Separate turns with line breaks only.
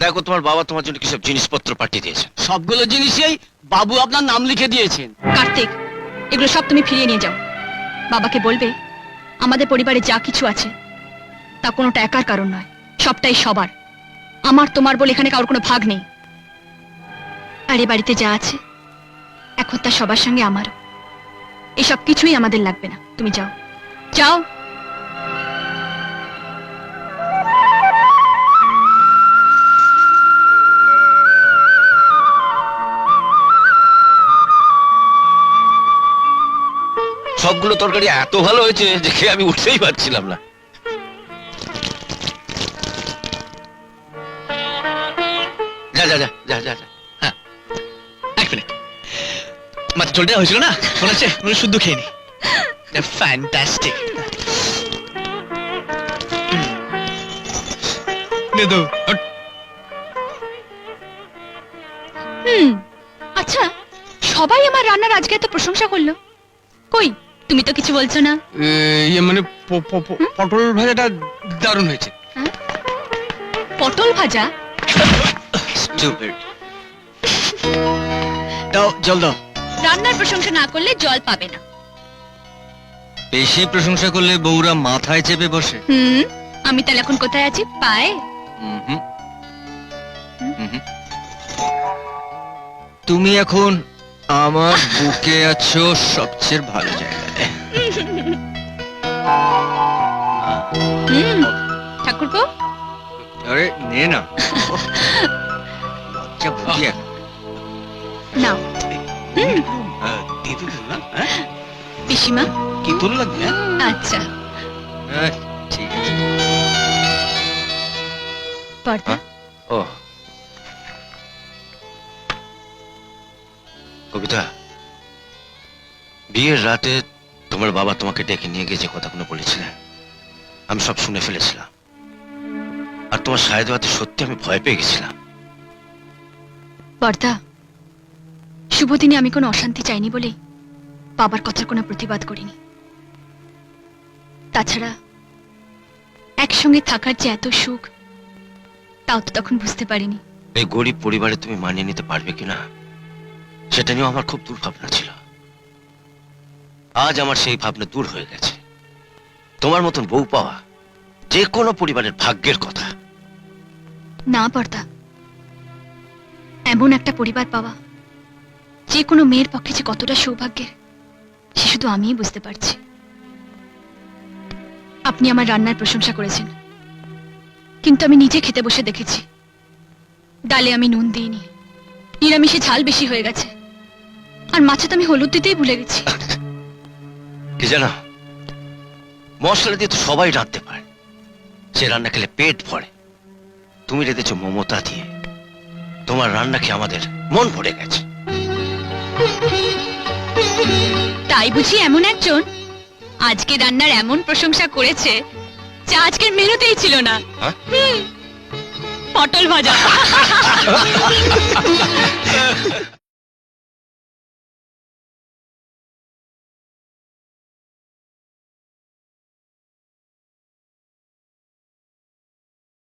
দেখো তোমার বাবা তোমার জন্য কিসব জিনিসপত্র পাঠিয়ে দিয়েছেন।
সবগুলো জিনিসেই বাবু আপনার নাম লিখে দিয়েছেন।
কার্তিক, এগুলো সব তুমি ফিরিয়ে নিয়ে যাও। বাবাকে বলবে আমাদের পরিবারে যা কিছু আছে তা কোনোটা একার কারণ নয়, সবটাই সবার। আমার তোমার বলে এখানে কারোর কোনো ভাগ নেই। আর এ বাড়িতে যা আছে এখন তা সবার সঙ্গে আমারও। এসব কিছুই আমাদের লাগবে না, তুমি যাও যাও।
সবগুলো তরকারি এত ভালো হয়েছে যে খেয়ে আমি উঠতেই পারছিলাম না। যা যা যা যা যা যা।
হ্যাঁ, এক মিনিট, মাত্র চলটা হয়েছিল না, মনে হচ্ছে শুদ্ধ খেয়ে নি। ফ্যান্টাস্টিক।
আচ্ছা, সবাই আমার রান্নার আজকে এত প্রশংসা করলো, কই তুমি তো কিছু বলছো না?
ইয়ে মানে পটল ভাজাটা দারুণ হয়েছে।
পটল ভাজা?
Stupid.
দাও, জল দাও।
রান্নার প্রশংসা না করলে জল পাবে না।
বেশি প্রশংসা করলে বউরা মাথায় চেপে বসে।
আমি তাহলে এখন কোথায় আছি? পায়ে?
হুম। তুমি এখন আমার বুকে আছো সবচেয়ে ভালো জায়গায়।
ঠাকুরপো,
আরে নে না, লজ্জা বুঝি এখন।
নাও। পিসিমা,
কি তোর লাগবে?
আচ্ছা।
ঠিক আছে।
পর্দা,
ও কবিতা, বিয়ের রাতে তোমার বাবা তোমাকে ডেকে নিয়ে গিয়ে যে কথাগুলো বলেছিলেন আমি সব শুনে ফেলেছিলাম। আর তোমার সাহেদ বাতে সত্যি আমি ভয় পেয়ে গেছিলাম।
পর্দা, শুভ দিনে আমি কোনো অশান্তি চাইনি বলেই বাবার কথার কোনো প্রতিবাদ করিনি। তাছাড়া একসঙ্গে থাকার যে এত সুখ তাও তো তখন বুঝতে পারিনি।
এই গরিব পরিবারে তুমি মানিয়ে নিতে পারবে কিনা সেটা নিয়েও আমার খুব দুর্ভাবনা ছিল। আজ আমার সেই ভাবনা দূর হয়ে গেছে। তোমার মতন বউ পাওয়া যে কোনো পরিবারের ভাগ্যের কথা।
না পর্দা, এমন একটা পরিবার পাওয়া যে কোনো মেয়ের পক্ষে যে কতটা সৌভাগ্যের সে শুধু আমিই বুঝতে পারছি। আপনি আমার রান্নার প্রশংসা করেছেন, কিন্তু আমি নিজে খেতে বসে দেখেছি ডালে আমি নুন দিইনি, নিরামিষে ঝাল বেশি হয়ে গেছে, আর মাছে তো আমি হলুদ দিতেই ভুলে গেছি।
কি জানো, মশলা দিয়ে তো সবাই রাঁধতে পারে, সে রান্না খেলে পেট ভরে। তুমি রেঁধেছো মমতা দিয়ে, তোমার রান্না খেয়ে আমাদের মন ভরে গেছে।
তাই বুঝি এমন একজন আজকে রান্নার এমন প্রশংসা করেছে যা আজকের মেনুতেই ছিল না?
হ্যাঁ?
পটল ভাজা।